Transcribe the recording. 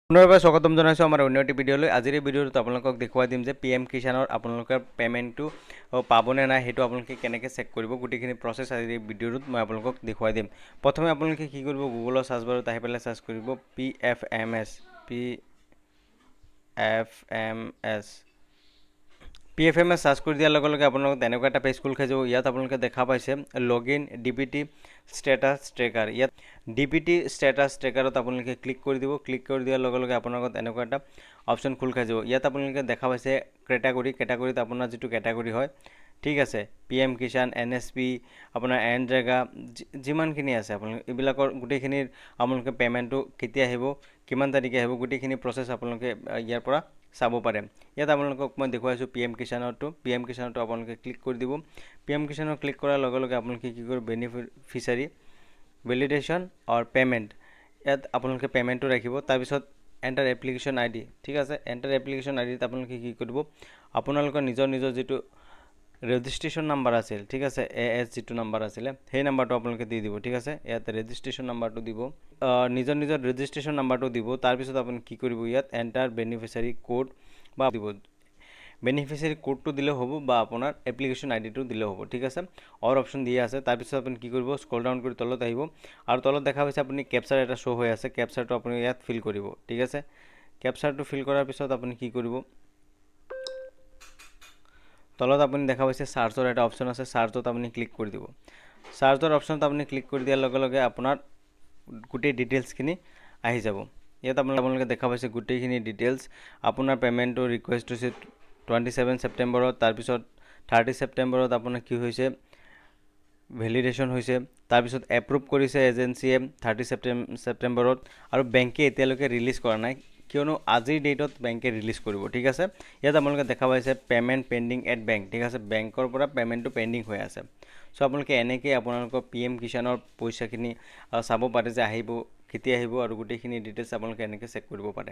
পুনৰবাৰ স্বাগতম জনাইছোঁ আমাৰ অন্য এটি ভিডিঅ'লৈ। আজিৰ এই ভিডিঅ'টোত আপোনালোকক দেখুৱাই দিম যে PM কিষাণৰ আপোনালোকৰ পে'মেণ্টটো পাবনে নাই সেইটো আপোনালোকে কেনেকৈ চেক কৰিব, গোটেইখিনি প্ৰচেছ আজিৰ এই ভিডিঅ'টোত মই আপোনালোকক দেখুৱাই দিম। প্ৰথমে আপোনালোকে কি কৰিব, গুগলৰ চাৰ্চ বাৰত আহি পেলাই চাৰ্চ কৰিব PFMS PFMS চাৰ্চ কৰি দিয়াৰ লগে লগে আপোনালোকক তেনেকুৱা এটা পেজ খোল খাই যাব। ইয়াত আপোনালোকে দেখা পাইছে লগইন DBT ষ্টেটাছ ট্ৰেকাৰ। ইয়াত DBT ষ্টেটাছ ট্ৰেকাৰত আপোনালোকে ক্লিক কৰি দিব। ক্লিক কৰি দিয়াৰ লগে লগে আপোনালোকক এনেকুৱা এটা অপশ্যন খোল খাই যাব। ইয়াত আপোনালোকে দেখা পাইছে কেটাগৰীত আপোনাৰ যিটো কেটাগৰী হয়, ঠিক আছে, PM কিষাণ, NSP, আপোনাৰ এনৰেগা, যিমানখিনি আছে আপোনালোকে এইবিলাকৰ গোটেইখিনিৰ আপোনালোকে পে'মেণ্টটো কেতিয়া আহিব, কিমান তাৰিখে আহিব, গোটেইখিনি প্ৰচেছ আপোনালোকে ইয়াৰ পৰা চাব পাৰে। ইয়াত আপোনালোকক মই দেখুৱাইছোঁ PM কিষাণৰটো আপোনালোকে ক্লিক কৰি দিব। PM কিষাণৰ ক্লিক কৰাৰ লগে লগে আপোনালোকে কি কৰিব, বেনিফিচিয়াৰী ভেলিডেশ্যন অৰ পে'মেণ্ট, ইয়াত আপোনালোকে পে'মেণ্টটো ৰাখিব। তাৰপিছত এণ্টাৰ এপ্লিকেশ্যন ID, ঠিক আছে, এণ্টাৰ এপ্লিকেশ্যন IDত আপোনালোকে কি কৰিব, আপোনালোকৰ নিজৰ যিটো ৰেজিষ্ট্ৰেশ্যন নাম্বাৰ আছিল, ঠিক আছে, AS যিটো নাম্বাৰ আছিলে সেই নাম্বাৰটো আপোনালোকে দি দিব, ঠিক আছে। ইয়াত ৰেজিষ্ট্ৰেশ্যন নাম্বাৰটো দিব, নিজৰ ৰেজিষ্ট্ৰেশ্যন নাম্বাৰটো দিব। তাৰপিছত আপুনি কি কৰিব, ইয়াত এণ্টাৰ বেনিফিচিয়াৰী কোড বা দিব, বেনিফিচিয়াৰী কোডটো দিলেও হ'ব বা আপোনাৰ এপ্লিকেশ্যন IDটো দিলেও হ'ব, ঠিক আছে। অৰ অপশ্যন দিয়া আছে। তাৰপিছত আপুনি কি কৰিব, স্ক্ৰল ডাউন কৰি তলত আহিব আৰু তলত দেখা পাইছে আপুনি কেপচাৰ এটা শ্ব' হৈ আছে, কেপচাৰটো আপুনি ইয়াত ফিল কৰিব, ঠিক আছে। কেপচাৰটো ফিল কৰাৰ পিছত আপুনি কি কৰিব, তলত আপুনি দেখা পাইছে চাৰ্চৰ এটা অপশ্যন আছে, চাৰ্চত আপুনি ক্লিক কৰি দিব। চাৰ্চৰ অপশ্যনত আপুনি ক্লিক কৰি দিয়াৰ লগে লগে আপোনাৰ গোটেই ডিটেইলছখিনি আহি যাব। ইয়াত আপোনালোকে দেখা পাইছে গোটেইখিনি ডিটেইলছ। আপোনাৰ পে'মেণ্টটো ৰিকুৱেষ্ট হৈছে 27 ছেপ্টেম্বৰত, তাৰপিছত 30 ছেপ্টেম্বৰত আপোনাৰ কি হৈছে, ভেলিডেশ্যন হৈছে, তাৰপিছত এপ্ৰুভ কৰিছে এজেঞ্চিয়ে 30 ছেপ্টেম্বৰত, আৰু বেংকে এতিয়ালৈকে ৰিলিজ কৰা নাই, কিয়নো আজিৰ ডেটত বেংকে ৰিলিজ কৰিব, ঠিক আছে। ইয়াত আপোনালোকে দেখা পাইছে পে'মেণ্ট পেণ্ডিং এট বেংক, ঠিক আছে, বেংকৰ পৰা পে'মেণ্টটো পেণ্ডিং হৈ আছে। চ' আপোনালোকে এনেকৈ আপোনালোকৰ PM কিষাণৰ পইচাখিনি চাব পাৰে যে আহিব, কেতিয়া আহিব, আৰু গোটেইখিনি ডিটেইলছ আপোনালোকে এনেকৈ চেক কৰিব পাৰে।